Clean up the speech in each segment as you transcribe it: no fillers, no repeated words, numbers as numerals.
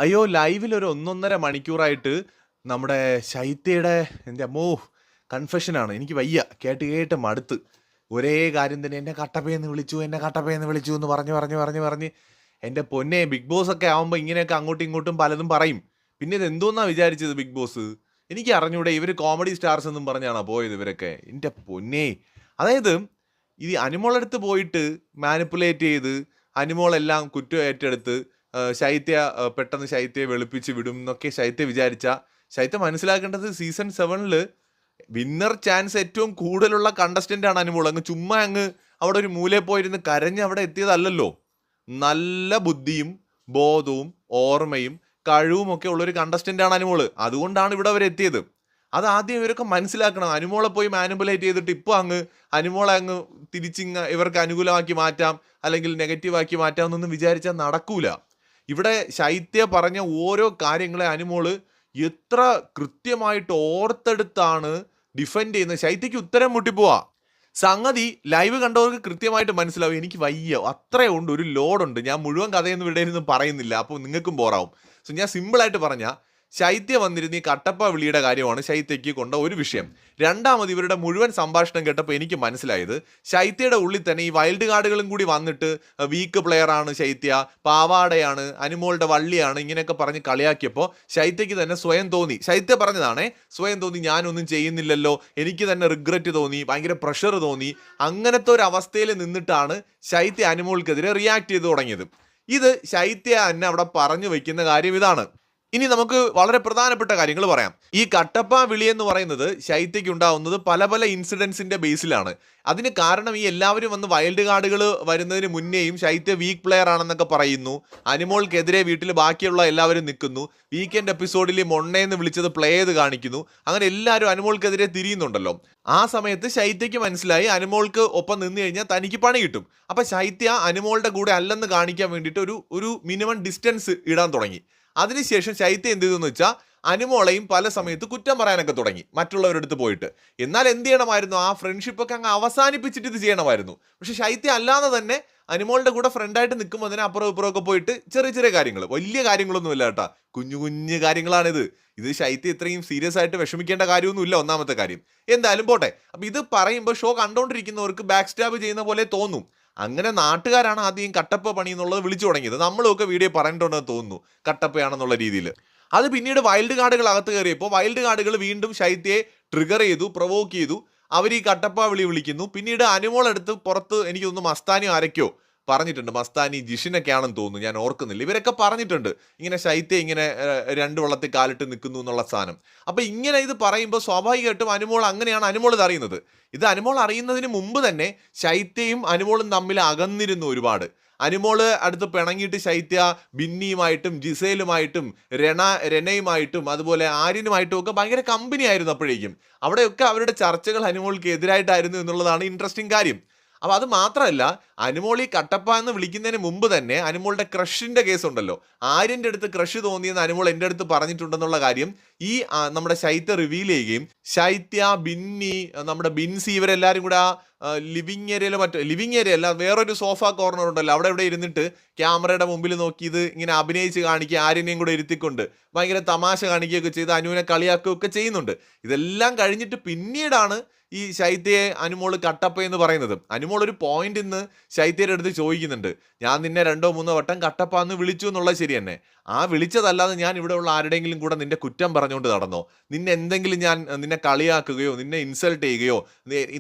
അയ്യോ! ലൈവിൽ ഒരു 1 1/2 മണിക്കൂറായിട്ട് നമ്മുടെ ശൈത്യയുടെ എൻ്റെ അമ്മോ! കൺഫെഷനാണ്. എനിക്ക് വയ്യ. കേട്ട് കേട്ട് മടുത്ത്. ഒരേ കാര്യം തന്നെ എന്നെ കട്ടപ്പേന്ന് വിളിച്ചു, എന്നെ കട്ടപ്പേന്ന് വിളിച്ചു എന്ന് പറഞ്ഞ് എൻ്റെ പൊന്നേ ബിഗ് ബോസൊക്കെ ആവുമ്പോ ഇങ്ങനെയൊക്കെ അങ്ങോട്ടും ഇങ്ങോട്ടും പലതും പറയും. പിന്നെ ഇത് എന്തോന്നാ വിചാരിച്ചത് ബിഗ് ബോസ്? എനിക്ക് അറിഞ്ഞൂടെ ഇവര് കോമഡി സ്റ്റാർസ് എന്നും പറഞ്ഞാണോ പോയത് ഇവരൊക്കെ? എൻ്റെ പൊന്നേ! അതായത് ഈ അനിമോളടുത്ത് പോയിട്ട് മാനിപ്പുലേറ്റ് ചെയ്ത് അനിമോളെല്ലാം കുറ്റം ഏറ്റെടുത്ത് പെട്ടെന്ന് ശൈത്യയെ വെളുപ്പിച്ച് വിടും എന്നൊക്കെ ശൈത്യ വിചാരിച്ച ശൈത്യ മനസ്സിലാക്കേണ്ടത് സീസൺ 7 വിന്നർ ചാൻസ് ഏറ്റവും കൂടുതലുള്ള കണ്ടസ്റ്റന്റ് ആണ് അനുമോൾ. അങ്ങ് അവിടെ ഒരു മൂലയിൽ പോയിരുന്ന് കരഞ്ഞ് അവിടെ എത്തിയതല്ലല്ലോ. നല്ല ബുദ്ധിയും ബോധവും ഓർമ്മയും കഴിവും ഒക്കെ ഉള്ളൊരു കണ്ടസ്റ്റന്റ് ആണ് അനുമോള്. അതുകൊണ്ടാണ് ഇവിടെ അവർ എത്തിയത്. അത് ആദ്യം ഇവരൊക്കെ മനസ്സിലാക്കണം. അനുമോളെ പോയി മാനിപ്പുലേറ്റ് ചെയ്തിട്ട് ഇപ്പോൾ അനുമോളെ ഇവർക്ക് അനുകൂലമാക്കി മാറ്റാം, അല്ലെങ്കിൽ നെഗറ്റീവ് ആക്കി മാറ്റാം എന്നൊന്നും വിചാരിച്ചാൽ നടക്കൂല. ഇവിടെ ശൈത്യ പറഞ്ഞ ഓരോ കാര്യങ്ങളെ അനുമോള് എത്ര കൃത്യമായിട്ട് ഓർത്തെടുത്താണ് ഡിഫെൻഡ് ചെയ്യുന്നത്. ശൈത്യക്ക് ഉത്തരം മുട്ടിപ്പോവാ. സംഗതി ലൈവ് കണ്ടവർക്ക് കൃത്യമായിട്ട് മനസ്സിലാവും. എനിക്ക് വയ്യ, അത്രേ ഉണ്ട്, ഒരു ലോഡുണ്ട്. ഞാൻ മുഴുവൻ കഥയൊന്നും ഇവിടെ ഇരുന്ന് പറയുന്നില്ല, അപ്പോൾ നിങ്ങൾക്കും ബോറാവും. സോ ഞാൻ സിമ്പിളായിട്ട് പറഞ്ഞാൽ ശൈത്യ വന്നിരുന്ന ഈ കട്ടപ്പ വിളിയുടെ കാര്യമാണ് ശൈത്യയ്ക്ക് കൊണ്ട ഒരു വിഷയം. രണ്ടാമത് ഇവരുടെ മുഴുവൻ സംഭാഷണം കേട്ടപ്പോൾ എനിക്ക് മനസ്സിലായത് ശൈത്യയുടെ ഉള്ളിൽ തന്നെ ഈ വൈൽഡ് കാർഡുകളും കൂടി വന്നിട്ട് വീക്ക് പ്ലെയർ ആണ് ശൈത്യ, പാവാടയാണ്, അനുമോളുടെ വള്ളിയാണ്, ഇങ്ങനെയൊക്കെ പറഞ്ഞ് കളിയാക്കിയപ്പോൾ ശൈത്യയ്ക്ക് തന്നെ സ്വയം തോന്നി. ശൈത്യ പറഞ്ഞതാണേ, സ്വയം തോന്നി ഞാനൊന്നും ചെയ്യുന്നില്ലല്ലോ, എനിക്ക് തന്നെ റിഗ്രറ്റ് തോന്നി, ഭയങ്കര പ്രഷർ തോന്നി. അങ്ങനത്തെ ഒരു അവസ്ഥയിൽ നിന്നിട്ടാണ് ശൈത്യ അനുമോൾക്കെതിരെ റിയാക്ട് ചെയ്ത് തുടങ്ങിയത്. ഇത് ശൈത്യ തന്നെ അവിടെ പറഞ്ഞു വയ്ക്കുന്ന കാര്യം ഇതാണ്. ഇനി നമുക്ക് വളരെ പ്രധാനപ്പെട്ട കാര്യങ്ങൾ പറയാം. ഈ കട്ടപ്പ വിളി എന്ന് പറയുന്നത് ശൈത്യയ്ക്ക് ഉണ്ടാവുന്നത് പല പല ഇൻസിഡൻസിന്റെ ബേസിലാണ്. അതിന് കാരണം ഈ എല്ലാവരും വന്ന് വൈൽഡ് കാർഡുകൾ വരുന്നതിന് മുന്നേയും ശൈത്യ വീക്ക് പ്ലെയർ ആണെന്നൊക്കെ പറയുന്നു. അനുമോൾക്കെതിരെ വീട്ടിൽ ബാക്കിയുള്ള എല്ലാവരും നിൽക്കുന്നു. വീക്കെൻഡ് എപ്പിസോഡിൽ മൊണ്ണേന്ന് വിളിച്ചത് പ്ലേ ചെയ്ത് കാണിക്കുന്നു. അങ്ങനെ എല്ലാവരും അനുമോൾക്കെതിരെ തിരിയുന്നുണ്ടല്ലോ. ആ സമയത്ത് ശൈത്യയ്ക്ക് മനസ്സിലായി അനുമോൾക്ക് ഒപ്പം നിന്ന് കഴിഞ്ഞാൽ തനിക്ക് പണി കിട്ടും. അപ്പൊ ശൈത്യ അനുമോളുടെ കൂടെ അല്ലെന്ന് കാണിക്കാൻ വേണ്ടിയിട്ട് ഒരു മിനിമം ഡിസ്റ്റൻസ് ഇടാൻ തുടങ്ങി. അതിനുശേഷം ശൈത്യ എന്ത് ചെയ്തെന്ന് വെച്ചാൽ അനുമോളെയും പല സമയത്ത് കുറ്റം പറയാനൊക്കെ തുടങ്ങി മറ്റുള്ളവരുടെ അടുത്ത് പോയിട്ട്. എന്നാൽ എന്ത് ചെയ്യണമായിരുന്നു, ആ ഫ്രണ്ട്ഷിപ്പ് ഒക്കെ അങ്ങ് അവസാനിപ്പിച്ചിട്ട് ഇത് ചെയ്യണമായിരുന്നു. പക്ഷെ ശൈത്യ അല്ലാതെ തന്നെ അനുമോളുടെ കൂടെ ഫ്രണ്ടായിട്ട് നിൽക്കുമ്പോൾ അതിന് അപ്പുറം ഇപ്പുറമൊക്കെ പോയിട്ട് ചെറിയ ചെറിയ കാര്യങ്ങൾ, വലിയ കാര്യങ്ങളൊന്നുമില്ല കേട്ടാ, കുഞ്ഞു കുഞ്ഞു കാര്യങ്ങളാണിത്. ഇത് ശൈത്യ ഇത്രയും സീരിയസ് ആയിട്ട് വിഷമിക്കേണ്ട കാര്യമൊന്നുമില്ല. ഒന്നാമത്തെ കാര്യം എന്തായാലും പോട്ടെ. അപ്പൊ ഇത് പറയുമ്പോൾ ഷോ കണ്ടുകൊണ്ടിരിക്കുന്നവർക്ക് ബാക്ക് സ്റ്റാബ് ചെയ്യുന്ന പോലെ തോന്നും. അങ്ങനെ നാട്ടുകാരാണ് ആദ്യം കട്ടപ്പ പണി എന്നുള്ളത് വിളിച്ചു തുടങ്ങിയത്. നമ്മളൊക്കെ വീഡിയോ പറഞ്ഞിട്ടുണ്ടെന്ന് തോന്നുന്നു കട്ടപ്പയാണെന്നുള്ള രീതിയിൽ. അത് പിന്നീട് വൈൽഡ് കാർഡുകൾ അകത്ത് കയറിയപ്പോൾ വൈൽഡ് കാർഡുകൾ വീണ്ടും ശൈത്യയെ ട്രിഗർ ചെയ്തു, പ്രൊവോക്ക് ചെയ്തു. അവർ ഈ കട്ടപ്പ വിളിക്കുന്നു. പിന്നീട് അനുമോളെടുത്ത് പുറത്ത് എനിക്ക് തോന്നുന്നു മസ്താനി ആരൊക്കെയോ പറഞ്ഞിട്ടുണ്ട്. മസ്താനി ജിഷിനൊക്കെ ആണെന്ന് തോന്നുന്നു, ഞാൻ ഓർക്കുന്നില്ല. ഇവരൊക്കെ പറഞ്ഞിട്ടുണ്ട് ഇങ്ങനെ ശൈത്യ ഇങ്ങനെ രണ്ട് വള്ളത്തിൽ കാലിട്ട് നിൽക്കുന്നു എന്നുള്ള സാധനം. അപ്പൊ ഇങ്ങനെ ഇത് പറയുമ്പോൾ സ്വാഭാവികമായിട്ടും അങ്ങനെയാണ് അനുമോൾ ഇത് അറിയുന്നത്. ഇത് അനുമോൾ അറിയുന്നതിന് മുമ്പ് തന്നെ ശൈത്യയും അനുമോളും തമ്മിൽ അകന്നിരുന്നു ഒരുപാട്. അനുമോള് അടുത്ത് പിണങ്ങിയിട്ട് ശൈത്യ ബിന്നിയുമായിട്ടും ജിസേലുമായിട്ടും രണയുമായിട്ടും അതുപോലെ ആര്യനുമായിട്ടും ഒക്കെ ഭയങ്കര കമ്പനി ആയിരുന്നു. അപ്പോഴേക്കും അവിടെയൊക്കെ അവരുടെ ചർച്ചകൾ അനുമോൾക്ക് എതിരായിട്ടായിരുന്നു എന്നുള്ളതാണ് ഇൻട്രസ്റ്റിംഗ് കാര്യം. അപ്പൊ അത് മാത്രമല്ല, അനുമോൾ ഈ കട്ടപ്പ എന്ന് വിളിക്കുന്നതിന് മുമ്പ് തന്നെ അനുമോളുടെ ക്രഷിന്റെ കേസ് ഉണ്ടല്ലോ, ആര്യന്റെ അടുത്ത് ക്രഷ് തോന്നിയെന്ന് അനുമോൾ എൻ്റെ അടുത്ത് പറഞ്ഞിട്ടുണ്ടെന്നുള്ള കാര്യം ഈ നമ്മുടെ ശൈത്യ റിവീൽ ചെയ്യുകയും ശൈത്യ, ബിന്നി, നമ്മുടെ ബിൻസി ഇവരെല്ലാരും കൂടെ ലിവിങ് ഏരിയ അല്ല, വേറൊരു സോഫ കോർണർ ഉണ്ടല്ലോ, അവിടെ ഇവിടെ ഇരുന്നിട്ട് ക്യാമറയുടെ മുമ്പിൽ നോക്കി ഇത് ഇങ്ങനെ അഭിനയിച്ച് കാണിക്കുക, ആര്യനെയും കൂടെ ഇരുത്തിക്കൊണ്ട് ഭയങ്കര തമാശ കാണിക്കുകയൊക്കെ ചെയ്ത് അനുവിനെ കളിയാക്കുകയൊക്കെ ചെയ്യുന്നുണ്ട്. ഇതെല്ലാം കഴിഞ്ഞിട്ട് പിന്നീടാണ് ഈ ശൈത്യയെ അനുമോള് കട്ടപ്പ എന്ന് പറയുന്നത്. അനുമോൾ ഒരു പോയിന്റ് ഇന്ന് ശൈത്യയുടെ അടുത്ത് ചോദിക്കുന്നുണ്ട്, ഞാൻ നിന്നെ 2 or 3 വട്ടം കട്ടപ്പ എന്ന് വിളിച്ചു എന്നുള്ളത് ശരി തന്നെ. ആ വിളിച്ചതല്ലാതെ ഞാൻ ഇവിടെ ഉള്ള ആരുടെയെങ്കിലും കൂടെ നിന്റെ കുറ്റം പറഞ്ഞുകൊണ്ട് നടന്നോ? നിന്നെ കളിയാക്കുകയോ നിന്നെ ഇൻസൾട്ട് ചെയ്യുകയോ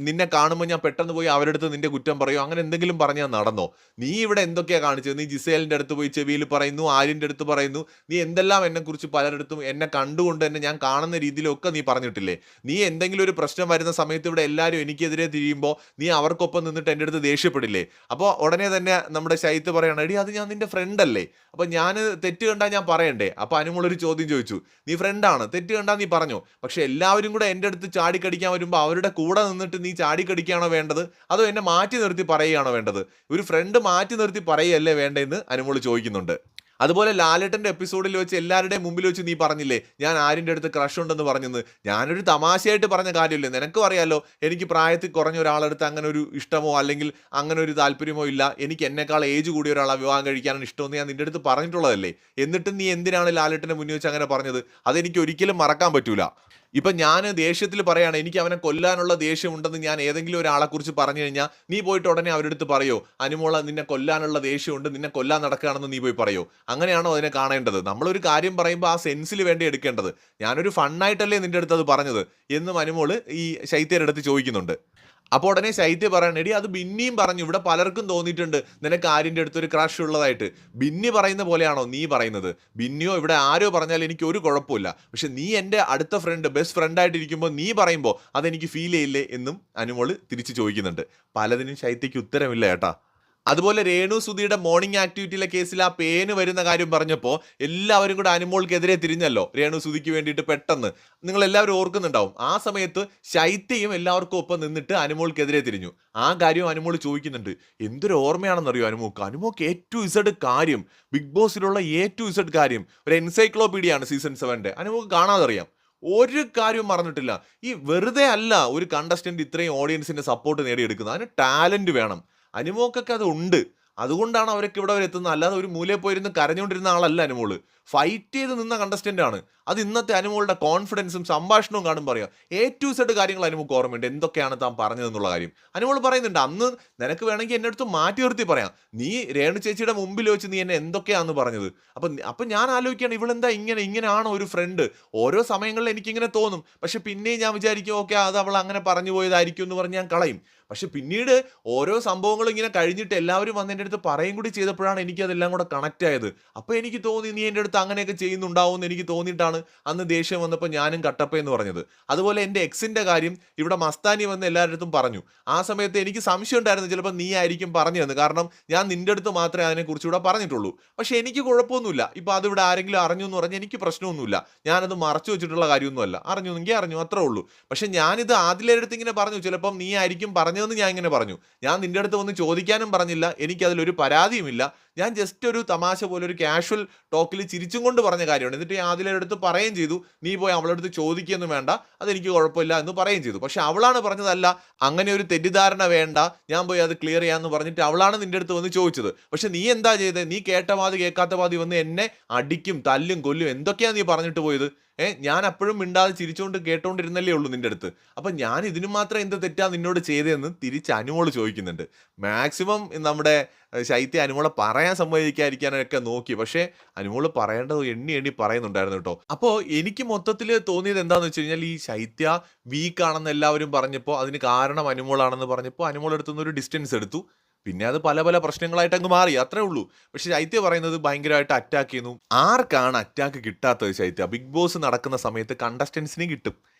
നിന്നെ കാണുമ്പോൾ ഞാൻ പെട്ടെന്ന് പോയി അവരുടെ അടുത്ത് നിന്റെ കുറ്റം പറയോ അങ്ങനെ എന്തെങ്കിലും പറഞ്ഞാൽ നടന്നോ? നീ ഇവിടെ എന്തൊക്കെയാ കാണിച്ചത്? നീ ജിസേലിന്റെ അടുത്ത് പോയി ചെവിയിൽ പറയുന്നു, ആര്യന്റെ അടുത്ത് പറയുന്നു, നീ എന്തെല്ലാം എന്നെക്കുറിച്ച് പലരിടത്തും എന്നെ കണ്ടുകൊണ്ട് തന്നെ ഞാൻ കാണുന്ന രീതിയിലൊക്കെ നീ പറഞ്ഞിട്ടില്ലേ? നീ എന്തെങ്കിലും ഒരു പ്രശ്നം വരുന്ന സമയത്ത് ഇവിടെ എല്ലാവരും എനിക്കെതിരെ തിരിയുമ്പോൾ നീ അവർക്കൊപ്പം നിന്നിട്ട് എൻ്റെ അടുത്ത് ദേഷ്യപ്പെടില്ലേ? അപ്പോൾ ഉടനെ തന്നെ നമ്മുടെ ശൈത്യ പറയണം, എടി അത് ഞാൻ നിന്റെ ഫ്രണ്ട് അല്ലേ, അപ്പൊ ഞാൻ തെറ്റ് കണ്ടാൽ ഞാൻ പറയണ്ടേ? അപ്പൊ അനുമോളൊരു ചോദ്യം ചോദിച്ചു, നീ ഫ്രണ്ടാണ്, തെറ്റ് കണ്ടാൽ നീ പറഞ്ഞോ, പക്ഷെ എല്ലാവരും കൂടെ എൻ്റെ അടുത്ത് ചാടിക്കടിക്കാൻ വരുമ്പോൾ അവരുടെ കൂടെ നിന്നിട്ട് നീ ചാടിക്കടിക്കുകയാണോ വേണ്ടത്, അതോ എന്നെ മാറ്റി നിർത്തി പറയുകയാണോ വേണ്ടത്? ഒരു ഫ്രണ്ട് മാറ്റി നിർത്തി പറയുകയല്ലേ വേണ്ടതെന്ന് അനുമോൾ ചോദിക്കുന്നുണ്ട്. അതുപോലെ ലാലേട്ടന്റെ എപ്പിസോഡിൽ വെച്ച് എല്ലാവരുടെയും മുമ്പിൽ വെച്ച് നീ പറഞ്ഞില്ലേ ഞാൻ ആര്യന്റെ അടുത്ത് ക്രഷ് ഉണ്ടെന്ന് പറഞ്ഞെന്ന്. ഞാനൊരു തമാശയായിട്ട് പറഞ്ഞ കാര്യമില്ലേ, നിനക്കും അറിയാലോ എനിക്ക് പ്രായത്തിൽ കുറഞ്ഞ ഒരാളടുത്ത് അങ്ങനെ ഒരു ഇഷ്ടമോ അല്ലെങ്കിൽ അങ്ങനെ ഒരു താല്പര്യമോ ഇല്ല, എനിക്ക് എന്നെക്കാൾ ഏജ് കൂടിയ ഒരാളെ വിവാഹം കഴിക്കാനാണ് ഇഷ്ടമെന്ന് ഞാൻ നിന്റെ അടുത്ത് പറഞ്ഞിട്ടുള്ളതല്ലേ. എന്നിട്ടും നീ എന്തിനാണ് ലാലേട്ടന്റെ മുന്നിൽ വെച്ച് അങ്ങനെ പറഞ്ഞത്? അതെനിക്ക് ഒരിക്കലും മറക്കാൻ പറ്റൂല. ഇപ്പൊ ഞാൻ ദേഷ്യത്തിൽ പറയാണ് എനിക്ക് അവനെ കൊല്ലാനുള്ള ദേഷ്യമുണ്ടെന്ന് ഞാൻ ഏതെങ്കിലും ഒരാളെ കുറിച്ച് പറഞ്ഞു കഴിഞ്ഞാൽ നീ പോയിട്ട് ഉടനെ അവരുടെ അടുത്ത് പറയോ അനുമോള നിന്നെ കൊല്ലാനുള്ള ദേഷ്യമുണ്ട്, നിന്നെ കൊല്ലാൻ നടക്കുകയാണെന്ന് നീ പോയി പറയോ? അങ്ങനെയാണോ അതിനെ കാണേണ്ടത്? നമ്മളൊരു കാര്യം പറയുമ്പോൾ ആ സെൻസിൽ വേണ്ടി എടുക്കേണ്ടത്. ഞാനൊരു ഫണ്ണായിട്ടല്ലേ നിന്റെ അടുത്ത് അത് പറഞ്ഞത് എന്നും അനുമോള് ഈ ശൈത്യയുടെ അടുത്ത് ചോദിക്കുന്നുണ്ട്. അപ്പോൾ ഉടനെ ശൈത്യ പറയണം എടി അത് ബിന്നിയും പറഞ്ഞു, ഇവിടെ പലർക്കും തോന്നിയിട്ടുണ്ട് നിനക്ക് ആര്യൻ്റെ അടുത്തൊരു ക്രഷ് ഉള്ളതായിട്ട്. ബിന്നി പറയുന്ന പോലെയാണോ നീ പറയുന്നത്? ബിന്നിയോ ഇവിടെ ആരോ പറഞ്ഞാൽ എനിക്ക് ഒരു കുഴപ്പമില്ല, പക്ഷെ നീ എൻ്റെ അടുത്ത ഫ്രണ്ട് ബെസ്റ്റ് ഫ്രണ്ടായിട്ടിരിക്കുമ്പോൾ നീ പറയുമ്പോൾ അതെനിക്ക് ഫീൽ ചെയ്യില്ലേ എന്നും അനുമോള് തിരിച്ച് ചോദിക്കുന്നുണ്ട്. പലതിനും ശൈത്യയ്ക്ക് ഉത്തരമില്ല കേട്ടാ. അതുപോലെ രേണു സുധിയുടെ മോർണിംഗ് ആക്ടിവിറ്റിയിലെ കേസിൽ ആ പേന് വരുന്ന കാര്യം പറഞ്ഞപ്പോൾ എല്ലാവരും കൂടെ അനുമോൾക്കെതിരെ തിരിഞ്ഞല്ലോ രേണു സുധിക്ക് വേണ്ടിയിട്ട് പെട്ടെന്ന്. നിങ്ങൾ എല്ലാവരും ഓർക്കുന്നുണ്ടാവും ആ സമയത്ത് ശൈത്യയും എല്ലാവർക്കും ഒപ്പം നിന്നിട്ട് അനുമോൾക്കെതിരെ തിരിഞ്ഞു. ആ കാര്യം അനുമോൾ ചോദിക്കുന്നുണ്ട്. എന്തൊരു ഓർമ്മയാണെന്നറിയോ അനുമോക്ക്? അനുമോക്ക് A to Z കാര്യം, ബിഗ് ബോസിലുള്ള A to Z കാര്യം ഒരു എൻസൈക്ലോപീഡിയ ആണ് സീസൺ 7. അനുമോക്ക് കാണാതറിയാം. ഒരു കാര്യവും മറന്നിട്ടില്ല. ഈ വെറുതെ അല്ല ഒരു കണ്ടസ്റ്റന്റ് ഇത്രയും ഓഡിയൻസിന്റെ സപ്പോർട്ട് നേടിയെടുക്കുന്നത്, അതിന് ടാലന്റ് വേണം. അനുമോക്കൊക്കെ അത് ഉണ്ട്, അതുകൊണ്ടാണ് അവരൊക്കെ ഇവിടെ വരെ എത്തുന്നത്. അല്ലാതെ ഒരു മൂലയിൽ പോയിരുന്ന് കരഞ്ഞുകൊണ്ടിരുന്ന ആളല്ല അനുമോള്. ഫൈറ്റ് ചെയ്ത് നിന്ന കണ്ടസ്റ്റന്റ് ആണ്. അത് ഇന്നത്തെ അനുമോളുടെ കോൺഫിഡൻസും സംഭാഷണവും കാണുമ്പോൾ പറയാം A to Z കാര്യങ്ങൾ അനുമോക്ക് ഓർമ്മയുണ്ട്, എന്തൊക്കെയാണ് താൻ പറഞ്ഞതെന്നുള്ള കാര്യം. അനുമോൾ പറയുന്നുണ്ട് അന്ന് നിനക്ക് വേണമെങ്കിൽ എന്നെ അടുത്ത് മാറ്റി നിർത്തി പറയാം, നീ രേണു ചേച്ചിയുടെ മുമ്പിൽ വെച്ച് നീ എന്നെ എന്തൊക്കെയാണെന്ന് പറഞ്ഞത്. അപ്പം ഞാൻ ആലോചിക്കുകയാണ് ഇവളെന്താ ഇങ്ങനെയാണോ ഒരു ഫ്രണ്ട്? ഓരോ സമയങ്ങളിൽ എനിക്കിങ്ങനെ തോന്നും, പക്ഷെ പിന്നെയും ഞാൻ വിചാരിക്കും ഓക്കെ അത് അവൾ അങ്ങനെ പറഞ്ഞു പോയതായിരിക്കും എന്ന് പറഞ്ഞ് ഞാൻ കളയും. പക്ഷെ പിന്നീട് ഓരോ സംഭവങ്ങളും ഇങ്ങനെ കഴിഞ്ഞിട്ട് എല്ലാവരും വന്ന് എൻ്റെ അടുത്ത് പറയും കൂടി ചെയ്തപ്പോഴാണ് എനിക്കതെല്ലാം കൂടെ കണക്റ്റ് ആയത്. അപ്പോൾ എനിക്ക് തോന്നി നീ എൻ്റെ അടുത്ത് അങ്ങനെയൊക്കെ ചെയ്യുന്നുണ്ടാവും എന്ന് എനിക്ക് തോന്നിയിട്ടാണ് അന്ന് ദേഷ്യം വന്നപ്പോൾ ഞാനും കട്ടപ്പ എന്ന് പറഞ്ഞത്. അതുപോലെ എൻ്റെ എക്സിൻ്റെ കാര്യം ഇവിടെ മസ്താനി വന്ന് എല്ലാവരുടെ അടുത്തും പറഞ്ഞു. ആ സമയത്ത് എനിക്ക് സംശയം ഉണ്ടായിരുന്നു ചിലപ്പോൾ നീ ആയിരിക്കും പറഞ്ഞതെന്ന്, കാരണം ഞാൻ നിൻ്റെ അടുത്ത് മാത്രമേ അതിനെക്കുറിച്ച് ഇവിടെ പറഞ്ഞിട്ടുള്ളൂ. പക്ഷെ എനിക്ക് കുഴപ്പമൊന്നുമില്ല. ഇപ്പോൾ അതിവിടെ ആരെങ്കിലും അറിഞ്ഞു എന്ന് പറഞ്ഞാൽ എനിക്ക് പ്രശ്നമൊന്നുമില്ല. ഞാനത് മറച്ചു വെച്ചിട്ടുള്ള കാര്യമൊന്നുമല്ല. അറിഞ്ഞുവെങ്കിൽ അറിഞ്ഞു, അത്രേ ഉള്ളൂ. പക്ഷെ ഞാനിത് ആദിലയുടെ അടുത്ത് ഇങ്ങനെ പറഞ്ഞു ചിലപ്പം നീ ആയിരിക്കും പറഞ്ഞതെന്ന് ഞാൻ ഇങ്ങനെ പറഞ്ഞു. ഞാൻ നിൻ്റെ അടുത്ത് വന്ന് ചോദിക്കാനും പറഞ്ഞില്ല, എനിക്കതിലൊരു പരാതിയുമില്ല. ഞാൻ ജസ്റ്റ് ഒരു തമാശ പോലെ ഒരു കാഷ്വൽ ടോക്കിൽ ചിരിച്ചും കൊണ്ട് പറഞ്ഞ കാര്യമാണ്. എന്നിട്ട് ഞാൻ അതിലെ അടുത്ത് പറയുകയും ചെയ്തു നീ പോയി അവളുടെ അടുത്ത് ചോദിക്കുകയൊന്നും വേണ്ട, അതെനിക്ക് കുഴപ്പമില്ല എന്ന് പറയുകയും ചെയ്തു. പക്ഷെ അവളാണ് പറഞ്ഞതല്ല അങ്ങനെ ഒരു തെറ്റിദ്ധാരണ വേണ്ട, ഞാൻ പോയി അത് ക്ലിയർ ചെയ്യാമെന്ന് പറഞ്ഞിട്ട് അവളാണ് നിൻ്റെ അടുത്ത് വന്ന് ചോദിച്ചത്. പക്ഷെ നീ എന്താ ചെയ്തത്? നീ കേട്ട പാതി കേൾക്കാത്ത പാതി വന്ന് എന്നെ അടിക്കും തല്ലും കൊല്ലും എന്തൊക്കെയാണ് നീ പറഞ്ഞിട്ട് പോയത്? ഞാൻ അപ്പോഴും മിണ്ടാതെ ചിരിച്ചുകൊണ്ട് കേട്ടോണ്ടിരുന്നല്ലേ ഉള്ളൂ നിൻ്റെ അടുത്ത്. അപ്പം ഞാൻ ഇതിനു മാത്രം എന്ത് തെറ്റാ നിന്നോട് ചെയ്തതെന്ന് തിരിച്ച് അനുമോള് ചോദിക്കുന്നുണ്ട്. മാക്സിമം നമ്മുടെ ശൈത്യ അനുമോളെ പറയാൻ സമ്മതിക്കാതിരിക്കാനൊക്കെ നോക്കി, പക്ഷേ അനുമോള് പറയേണ്ടത് എണ്ണി എണ്ണി പറയുന്നുണ്ടായിരുന്നു കേട്ടോ. അപ്പോൾ എനിക്ക് മൊത്തത്തിൽ തോന്നിയത് എന്താണെന്ന് വെച്ച് കഴിഞ്ഞാൽ ഈ ശൈത്യ വീക്കാണെന്ന് എല്ലാവരും പറഞ്ഞപ്പോൾ അതിന് കാരണം അനുമോളാണെന്ന് പറഞ്ഞപ്പോൾ അനുമോൾ എടുത്തുനിന്ന് ഒരു ഡിസ്റ്റൻസ് എടുത്തു. പിന്നെ അത് പല പല പ്രശ്നങ്ങളായിട്ട് അങ്ങ് മാറി, അത്രേ ഉള്ളൂ. പക്ഷെ ശൈത്യ പറയുന്നത് ഭയങ്കരമായിട്ട് അറ്റാക്ക് ചെയ്യുന്നു. ആർക്കാണ് അറ്റാക്ക് കിട്ടാത്തത്? ശൈത്യ ബിഗ് ബോസ് നടക്കുന്ന സമയത്ത് കണ്ടസ്റ്റൻസിന് കിട്ടും,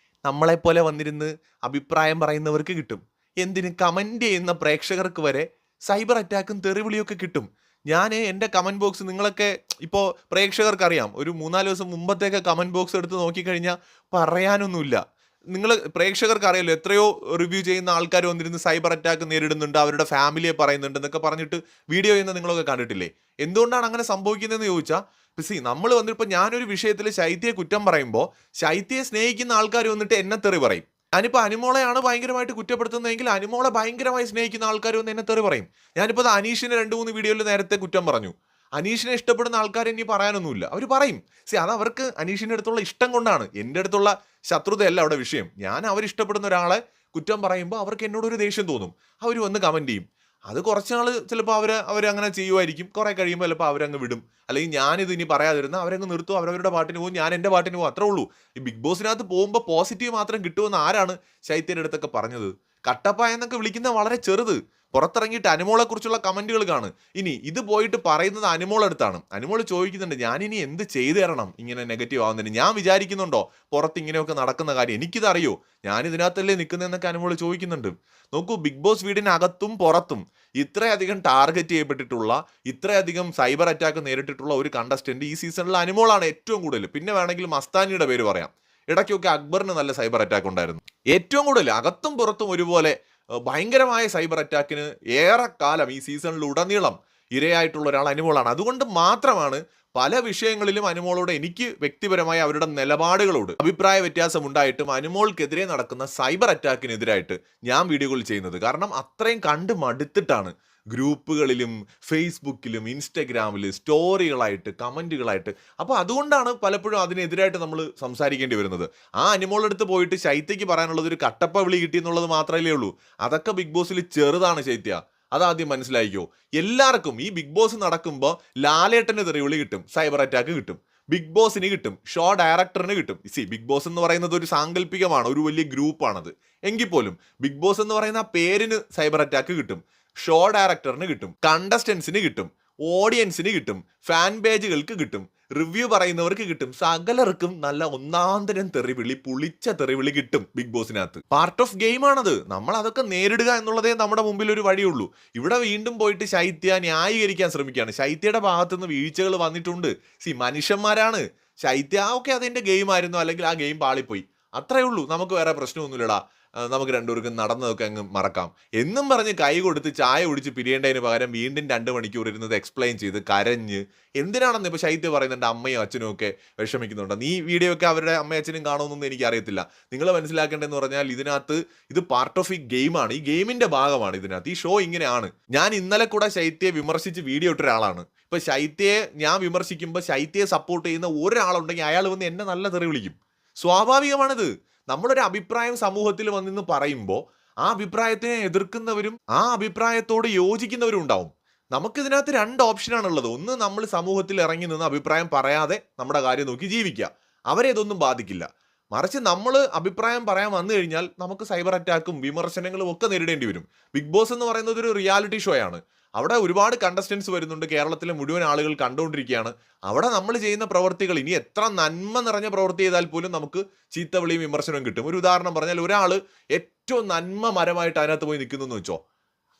നമ്മളെപ്പോലെ വന്നിരുന്ന് അഭിപ്രായം പറയുന്നവർക്ക് കിട്ടും, എന്തിന് കമന്റ് ചെയ്യുന്ന പ്രേക്ഷകർക്ക് വരെ സൈബർ അറ്റാക്കും തെറിവിളിയൊക്കെ കിട്ടും. ഞാൻ എൻ്റെ കമന്റ് ബോക്സ് നിങ്ങളൊക്കെ ഇപ്പോൾ പ്രേക്ഷകർക്കറിയാം, ഒരു 3-4 ദിവസം മുമ്പത്തേക്ക് കമന്റ് ബോക്സ് എടുത്ത് നോക്കിക്കഴിഞ്ഞാൽ പറയാനൊന്നുമില്ല. നിങ്ങൾ പ്രേക്ഷകർക്ക് അറിയാലോ എത്രയോ റിവ്യൂ ചെയ്യുന്ന ആൾക്കാർ വന്നിരുന്ന് സൈബർ അറ്റാക്ക് നേരിടുന്നുണ്ട്, അവരുടെ ഫാമിലിയെ പറയുന്നുണ്ട് എന്നൊക്കെ പറഞ്ഞിട്ട് വീഡിയോ ചെയ്യുന്ന നിങ്ങളൊക്കെ കണ്ടിട്ടില്ലേ? എന്തുകൊണ്ടാണ് അങ്ങനെ സംഭവിക്കുന്നതെന്ന് ചോദിച്ചാൽ നമ്മൾ വന്നിപ്പോൾ ഞാനൊരു വിഷയത്തിൽ ശൈത്യയെ കുറ്റം പറയുമ്പോൾ ശൈത്യയെ സ്നേഹിക്കുന്ന ആൾക്കാർ വന്നിട്ട് എന്നെ തെറി പറയും. ഞാനിപ്പോൾ അനുമോളെയാണ് ഭയങ്കരമായിട്ട് കുറ്റപ്പെടുത്തുന്നതെങ്കിൽ അനുമോളെ ഭയങ്കരമായി സ്നേഹിക്കുന്ന ആൾക്കാർ വന്ന് എന്നെ തെറി പറയും. ഞാനിപ്പോൾ അനീഷിനെ 2-3 വീഡിയോയിൽ നേരത്തെ കുറ്റം പറഞ്ഞു. അനീഷിനെ ഇഷ്ടപ്പെടുന്ന ആൾക്കാർ ഇനി പറയാനൊന്നുമില്ല, അവർ പറയും. അത് അവർക്ക് അനീഷിൻ്റെ അടുത്തുള്ള ഇഷ്ടം കൊണ്ടാണ്, എൻ്റെ അടുത്തുള്ള ശത്രുതയല്ല അവിടെ വിഷയം. ഞാൻ അവരിഷ്ടപ്പെടുന്ന ഒരാളെ കുറ്റം പറയുമ്പോൾ അവർക്ക് എന്നോടൊരു ദേഷ്യം തോന്നും, അവർ വന്ന് കമൻറ്റ് ചെയ്യും. അത് കുറച്ച് നാൾ ചിലപ്പോൾ അവരങ്ങനെ ചെയ്യുമായിരിക്കും, കുറേ കഴിയുമ്പോൾ ചിലപ്പോൾ അവരങ്ങ് വിടും. അല്ലെങ്കിൽ ഞാനിത് ഇനി പറയാതിരുന്ന അവരങ്ങ് നിർത്തും, അവരവരുടെ പാട്ടിന് പോകും, ഞാൻ എൻ്റെ പാട്ടിന് പോകും, അത്രേ ഉള്ളൂ. ഈ ബിഗ് ബോസിനകത്ത് പോകുമ്പോൾ പോസിറ്റീവ് മാത്രം കിട്ടുമെന്ന് ആരാണ് ശൈത്യൻ്റെ അടുത്തൊക്കെ പറഞ്ഞത്? കട്ടപ്പായ എന്നൊക്കെ വിളിക്കുന്ന വളരെ ചെറുത്. പുറത്തിറങ്ങിയിട്ട് അനുമോളെ കുറിച്ചുള്ള കമന്റുകൾ കാണും. ഇനി ഇത് പോയിട്ട് പറയുന്നത് അനുമോളടുത്താണ്. അനുമോൾ ചോദിക്കുന്നുണ്ട് ഞാനിനി എന്ത് ചെയ്തു തരണം ഇങ്ങനെ നെഗറ്റീവ് ആവുന്നതിന്? ഞാൻ വിചാരിക്കുന്നുണ്ടോ പുറത്ത് ഇങ്ങനെയൊക്കെ നടക്കുന്ന കാര്യം? എനിക്കിതറിയോ, ഞാൻ ഇതിനകത്തല്ലേ നിൽക്കുന്നതെന്നൊക്കെ അനുമോൾ ചോദിക്കുന്നുണ്ട്. നോക്കൂ, ബിഗ് ബോസ് വീടിനകത്തും പുറത്തും ഇത്രയധികം ടാർഗറ്റ് ചെയ്യപ്പെട്ടിട്ടുള്ള, ഇത്രയധികം സൈബർ അറ്റാക്ക് നേരിട്ടിട്ടുള്ള ഒരു കണ്ടസ്റ്റന്റ് ഈ സീസണിൽ അനുമോളാണ് ഏറ്റവും കൂടുതൽ. പിന്നെ വേണമെങ്കിൽ മസ്താനിയുടെ പേര് പറയാം. ഇടയ്ക്കൊക്കെ അക്ബറിന് നല്ല സൈബർ അറ്റാക്ക് ഉണ്ടായിരുന്നു. ഏറ്റവും കൂടുതൽ അകത്തും പുറത്തും ഒരുപോലെ ഭയങ്കരമായ സൈബർ അറ്റാക്കിന് ഏറെക്കാലം ഈ സീസണിൽ ഉടനീളം ഇരയായിട്ടുള്ള ഒരാൾ അനുമോളാണ്. അതുകൊണ്ട് മാത്രമാണ് പല വിഷയങ്ങളിലും അനുമോളോട് എനിക്ക് വ്യക്തിപരമായി അവരുടെ നിലപാടുകളോട് അഭിപ്രായ വ്യത്യാസം ഉണ്ടായിട്ടും അനുമോൾക്കെതിരെ നടക്കുന്ന സൈബർ അറ്റാക്കിനെതിരായിട്ട് ഞാൻ വീഡിയോകൾ ചെയ്യുന്നത്. കാരണം അത്രയും കണ്ട് മടുത്തിട്ടാണ് ഗ്രൂപ്പുകളിലും ഫേസ്ബുക്കിലും ഇൻസ്റ്റഗ്രാമിലും സ്റ്റോറികളായിട്ട് കമന്റുകളായിട്ട്. അപ്പോൾ അതുകൊണ്ടാണ് പലപ്പോഴും അതിനെതിരായിട്ട് നമ്മൾ സംസാരിക്കേണ്ടി വരുന്നത്. ആ അനുമോളടുത്ത് പോയിട്ട് ശൈത്യയ്ക്ക് പറയാനുള്ളത് ഒരു കട്ടപ്പ വിളി കിട്ടി എന്നുള്ളത് മാത്രമല്ലേ ഉള്ളൂ. അതൊക്കെ ബിഗ് ബോസിൽ ചെറുതാണ് ശൈത്യ, അതാദ്യം മനസ്സിലായിക്കോ. എല്ലാവർക്കും ഈ ബിഗ് ബോസ് നടക്കുമ്പോൾ ലാലേട്ടന് തെറിവിളി കിട്ടും, സൈബർ അറ്റാക്ക് കിട്ടും, ബിഗ് ബോസിന് കിട്ടും, ഷോ ഡയറക്ടറിന് കിട്ടും. ബിഗ് ബോസ് എന്ന് പറയുന്നത് ഒരു സാങ്കല്പികമാണ്, ഒരു വലിയ ഗ്രൂപ്പാണത്. എങ്കിൽ പോലും ബിഗ് ബോസ് എന്ന് പറയുന്ന ആ പേരിന് സൈബർ അറ്റാക്ക് കിട്ടും, ഷോ ഡയറക്ടറിന് കിട്ടും, കണ്ടസ്റ്റൻസിന് കിട്ടും, ഓഡിയൻസിന് കിട്ടും, ഫാൻ പേജുകൾക്ക് കിട്ടും, റിവ്യൂ പറയുന്നവർക്ക് കിട്ടും. സകലർക്കും നല്ല ഒന്നാന്തരം തെറിവിളി, പുളിച്ച തെറിവിളി കിട്ടും ബിഗ് ബോസിനകത്ത്. പാർട്ട് ഓഫ് ഗെയിമാണത്. നമ്മൾ അതൊക്കെ നേരിടുക എന്നുള്ളതേ നമ്മുടെ മുമ്പിൽ ഒരു വഴിയുള്ളൂ. ഇവിടെ വീണ്ടും പോയിട്ട് ശൈത്യ ന്യായീകരിക്കാൻ ശ്രമിക്കുകയാണ്. ശൈത്യയുടെ ഭാഗത്തുനിന്ന് വീഴ്ചകൾ വന്നിട്ടുണ്ട്. മനുഷ്യന്മാരാണ്. ശൈത്യ ഓക്കെ അതെന്റെ ഗെയിമായിരുന്നു, അല്ലെങ്കിൽ ആ ഗെയിം പാളിപ്പോയി, അത്രേ ഉള്ളൂ. നമുക്ക് വേറെ പ്രശ്നമൊന്നുമില്ലടാ, നമുക്ക് രണ്ടുപേർക്കും നടന്നതൊക്കെ അങ്ങ് മറക്കാം എന്നും പറഞ്ഞ് കൈ കൊടുത്ത് ചായ കുടിച്ച് പിരിയേണ്ടതിന് പകരം വീണ്ടും 2 മണിക്കൂർ ഇരുന്നത് എക്സ്പ്ലെയിൻ ചെയ്ത് കരഞ്ഞ് എന്തിനാണെന്ന് ഇപ്പോൾ ശൈത്യ പറയുന്നുണ്ട്. അമ്മയും അച്ഛനും ഒക്കെ വിഷമിക്കുന്നുണ്ട്. നീ വീഡിയോ ഒക്കെ അവരുടെ അമ്മയും അച്ഛനും കാണുമെന്നൊന്നും എനിക്കറിയത്തില്ല. നിങ്ങൾ മനസ്സിലാക്കേണ്ടതെന്ന് പറഞ്ഞാൽ ഇതിനകത്ത് ഇത് പാർട്ട് ഓഫ് ഈ ഗെയിമാണ്, ഈ ഗെയിമിന്റെ ഭാഗമാണ് ഇതിനകത്ത്. ഈ ഷോ ഇങ്ങനെയാണ്. ഞാൻ ഇന്നലെ കൂടെ ശൈത്യയെ വിമർശിച്ച് വീഡിയോ ഇട്ട ഒരാളാണ്. ഇപ്പൊ ശൈത്യയെ ഞാൻ വിമർശിക്കുമ്പോൾ ശൈത്യയെ സപ്പോർട്ട് ചെയ്യുന്ന ഒരാളുണ്ടെങ്കിൽ അയാൾ വന്ന് എന്നെ നല്ല തെറി വിളിക്കും. സ്വാഭാവികമാണിത്. നമ്മളൊരു അഭിപ്രായം സമൂഹത്തിൽ വന്നിന്ന് പറയുമ്പോൾ ആ അഭിപ്രായത്തിനെ എതിർക്കുന്നവരും ആ അഭിപ്രായത്തോട് യോജിക്കുന്നവരും ഉണ്ടാവും. നമുക്കിതിനകത്ത് 2 ഓപ്ഷനാണുള്ളത്. ഒന്ന്, നമ്മൾ സമൂഹത്തിൽ ഇറങ്ങി നിന്ന് അഭിപ്രായം പറയാതെ നമ്മുടെ കാര്യം നോക്കി ജീവിക്കുക, അവരെ ഇതൊന്നും ബാധിക്കില്ല. മറിച്ച് നമ്മൾ അഭിപ്രായം പറയാൻ വന്നു കഴിഞ്ഞാൽ നമുക്ക് സൈബർ അറ്റാക്കും വിമർശനങ്ങളും ഒക്കെ നേരിടേണ്ടി വരും. ബിഗ് ബോസ് എന്ന് പറയുന്നത് ഒരു റിയാലിറ്റി ഷോ ആണ്. അവിടെ ഒരുപാട് കണ്ടസ്റ്റൻസ് വരുന്നുണ്ട്, കേരളത്തിലെ മുഴുവൻ ആളുകൾ കണ്ടുകൊണ്ടിരിക്കുകയാണ്. അവിടെ നമ്മൾ ചെയ്യുന്ന പ്രവൃത്തികൾ ഇനി എത്ര നന്മ നിറഞ്ഞ പ്രവൃത്തി ചെയ്താൽ പോലും നമുക്ക് ചീത്തവിളിയും വിമർശനവും കിട്ടും. ഒരു ഉദാഹരണം പറഞ്ഞാൽ, ഒരാൾ ഏറ്റവും നന്മ മരമായിട്ട് അതിനകത്ത് പോയി നിൽക്കുന്നു എന്ന് വെച്ചോ,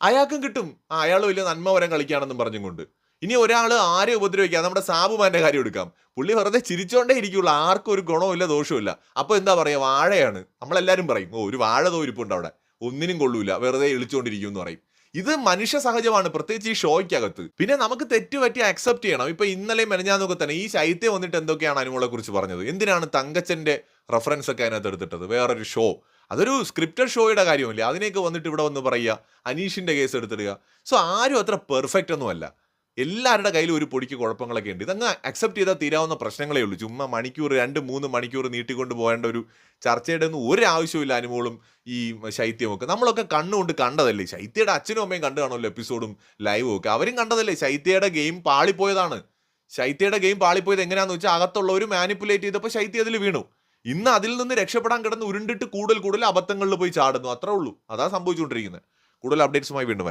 അയാൾക്കും കിട്ടും അയാൾ വലിയ നന്മ മരം കളിക്കുകയാണെന്നും പറഞ്ഞുകൊണ്ട്. ഇനി ഒരാൾ ആരെ ഉപദ്രവിക്കുക, നമ്മുടെ സാബുമാന്റെ കാര്യം എടുക്കാം, പുള്ളി വെറുതെ ചിരിച്ചോണ്ടേ ഇരിക്കുള്ളൂ, ആർക്കും ഒരു ഗുണവും ഇല്ല ദോഷവും ഇല്ല. അപ്പോൾ എന്താ പറയുക, വാഴയാണ്. നമ്മളെല്ലാവരും പറയും, ഒരു വാഴ തോരിപ്പുണ്ട് അവിടെ, ഒന്നിനും കൊള്ളൂല, വെറുതെ ഇളിച്ചുകൊണ്ടിരിക്കും എന്ന് പറയും. ഇത് മനുഷ്യ സഹജമാണ്, പ്രത്യേകിച്ച് ഈ ഷോയ്ക്കകത്ത്. പിന്നെ നമുക്ക് തെറ്റുപറ്റി അക്സെപ്റ്റ് ചെയ്യണം. ഇപ്പൊ ഇന്നലെ മെനഞ്ഞാന്നൊക്കെ തന്നെ ഈ ശൈത്യ വന്നിട്ട് എന്തൊക്കെയാണ് അനുമോളെ കുറിച്ച് പറഞ്ഞത്, എന്തിനാണ് തങ്കച്ചന്റെ റെഫറൻസ് ഒക്കെ അതിനകത്ത് എടുത്തിട്ടത്, വേറൊരു ഷോ, അതൊരു സ്ക്രിപ്റ്റഡ് ഷോയുടെ കാര്യമല്ലേ, അതിനേക്ക് വന്നിട്ട് ഇവിടെ വന്ന് പറയുക, അനീഷിന്റെ കേസ് എടുത്തിടുക. ആരും അത്ര പെർഫെക്റ്റ് ഒന്നുമല്ല. എല്ലാവരുടെ കയ്യിലും ഒരു പൊടിക്ക് കുഴപ്പങ്ങളൊക്കെ ഉണ്ട്. ഇതങ്ങ് അക്സെപ്റ്റ് ചെയ്താൽ തീരാവുന്ന പ്രശ്നങ്ങളേ ഉള്ളൂ. ചുമ്മാ മണിക്കൂർ 2-3 മണിക്കൂർ നീട്ടിക്കൊണ്ട് പോകേണ്ട ഒരു ചർച്ചയുടെ ഒന്നും ഒരു ആവശ്യമില്ല. അനുമോളും ഈ ശൈത്യമൊക്കെ നമ്മളൊക്കെ കണ്ണുകൊണ്ട് കണ്ടതല്ലേ. ശൈത്യയുടെ അച്ഛനും അമ്മയും കണ്ടു കാണുമല്ലോ എപ്പിസോഡും ലൈവും ഒക്കെ, അവരും കണ്ടതല്ലേ. ശൈത്യയുടെ ഗെയിം പാളിപ്പോയതാണ്. ശൈത്യയുടെ ഗെയിം പാളിപ്പോയത് എങ്ങനെയാണെന്ന് വെച്ചാൽ, അകത്തുള്ളവർ മാനിപ്പുലേറ്റ് ചെയ്തപ്പോൾ ശൈത്യ അതിൽ വീണു. ഇന്ന് അതിൽ നിന്ന് രക്ഷപ്പെടാൻ കിടന്ന് ഉരുണ്ടിട്ട് കൂടുതൽ അബദ്ധങ്ങളിൽ പോയി ചാടുന്നു, അത്രേ ഉള്ളൂ. അതാ സംഭവിച്ചുകൊണ്ടിരിക്കുന്നത്. കൂടുതൽ അപ്ഡേറ്റ്സുമായി വീണ്ടും വരാം.